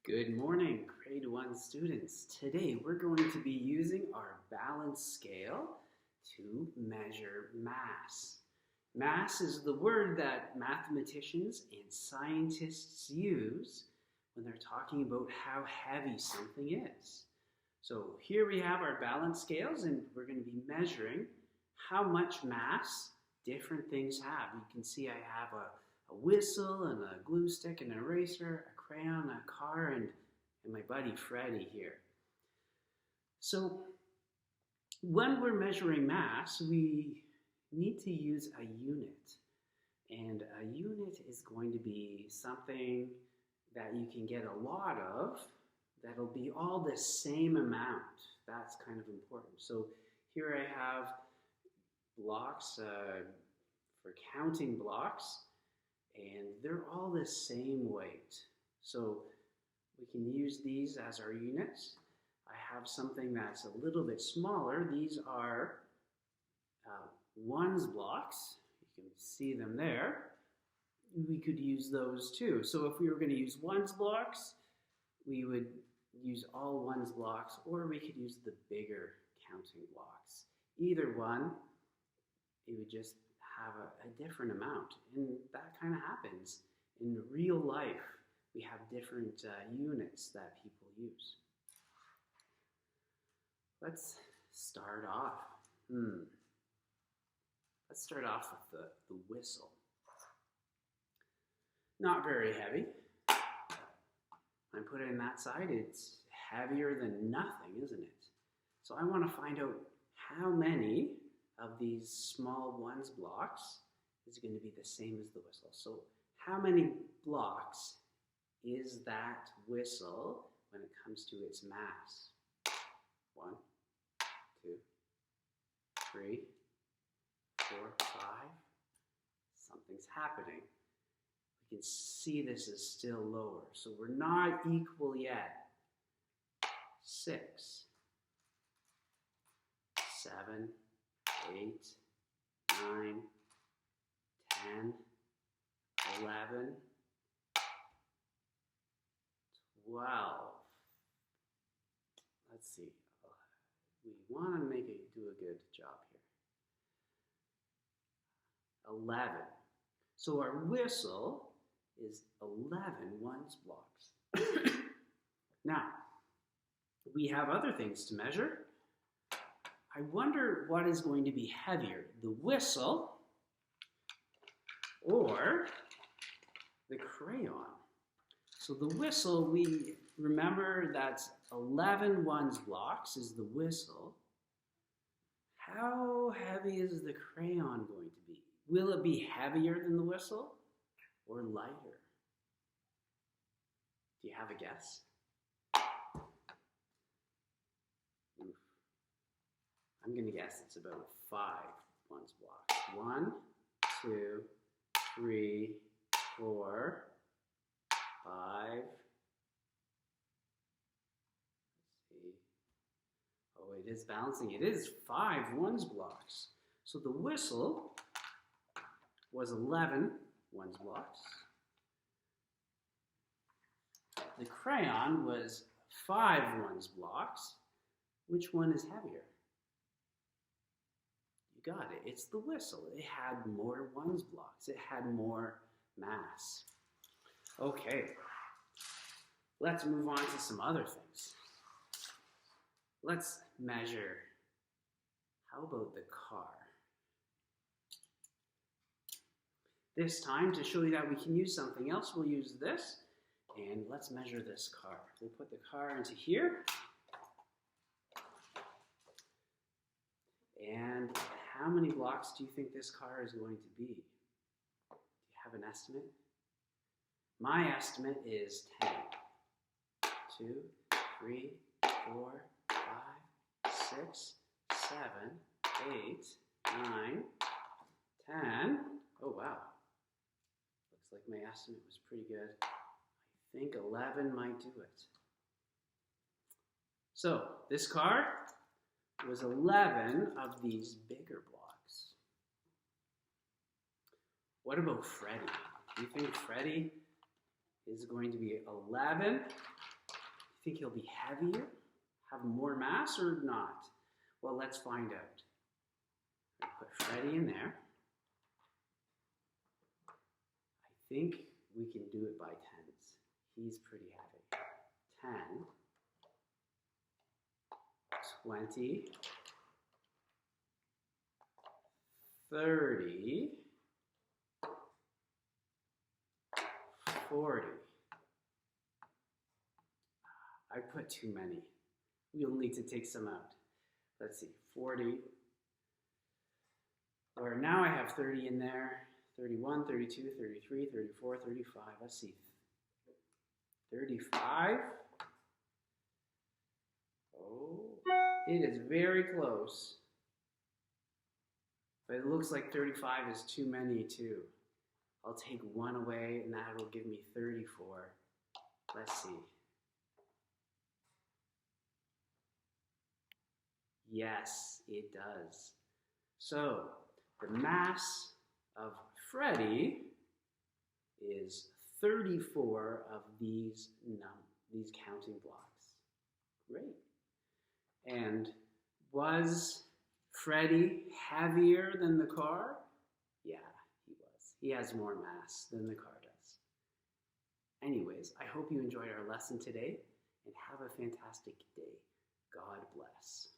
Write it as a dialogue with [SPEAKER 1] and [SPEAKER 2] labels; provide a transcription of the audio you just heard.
[SPEAKER 1] Good morning, grade 1 students. Today we're going to be using our balance scale to measure mass. Mass is the word that mathematicians and scientists use when they're talking about how heavy something is. So here we have our balance scales and we're going to be measuring how much mass different things have. You can see I have a whistle and a glue stick and an eraser, a crayon, a car, and my buddy Freddie here. So when we're measuring mass, we need to use a unit. And a unit is going to be something that you can get a lot of that'll be all the same amount. That's kind of important. So here I have blocks for counting blocks, and they're all the same weight. So we can use these as our units. I have something that's a little bit smaller. These are ones blocks. You can see them there. We could use those too. So if we were going to use ones blocks, we would use all ones blocks, or we could use the bigger counting blocks. Either one, it would just have a different amount, and that kind of happens in real life. We have different units that people use. Let's start off. Let's start off with the whistle. Not very heavy. I put it in that side, it's heavier than nothing, isn't it? So I want to find out how many of these small ones blocks is going to be the same as the whistle. So how many blocks is that whistle when it comes to its mass? 1, 2, 3, 4, 5. Something's happening. We can see this is still lower. So we're not equal yet. 6, 7, 8, 9, 10, 11, 12. Let's see. We want to do a good job here. 11. So our whistle is 11 ones blocks. Now, we have other things to measure. I wonder what is going to be heavier, the whistle or the crayon. So the whistle, we remember that's 11 ones blocks is the whistle. How heavy is the crayon going to be? Will it be heavier than the whistle or lighter? Do you have a guess? I'm going to guess it's about 5 ones blocks. 1, 2, 3, 4, 5. Let's see. Oh, it is balancing. It is 5 ones blocks. So the whistle was 11 ones blocks. The crayon was 5 ones blocks. Which one is heavier? You got it. It's the whistle. It had more ones blocks. It had more mass. Okay. Let's move on to some other things. Let's measure. How about the car? This time, to show you that we can use something else, we'll use this. And let's measure this car. We'll put the car into here. And how many blocks do you think this car is going to be? Do you have an estimate? My estimate is 10. 2, 3, 4, 5, 6, 7, 8, 9, 10. Oh, wow. Looks like my estimate was pretty good. I think 11 might do it. So this car was 11 of these bigger blocks. What about Freddie? Do you think Freddie is going to be 11 think he'll be heavier, have more mass, or not? Well, let's find out. I put Freddie in there. I think we can do it by tens. He's pretty heavy. 10, 20, 30, 40. I put too many. We'll need to take some out. Let's see, 40. Or now I have 30 in there. 31, 32, 33, 34, 35. Let's see. 35. Oh, it is very close. But it looks like 35 is too many too. I'll take one away and that will give me 34. Let's see. Yes, it does. So the mass of Freddie is 34 of these counting blocks. Great. And was Freddie heavier than the car? Yeah, he was. He has more mass than the car does. Anyways, I hope you enjoyed our lesson today and have a fantastic day. God bless.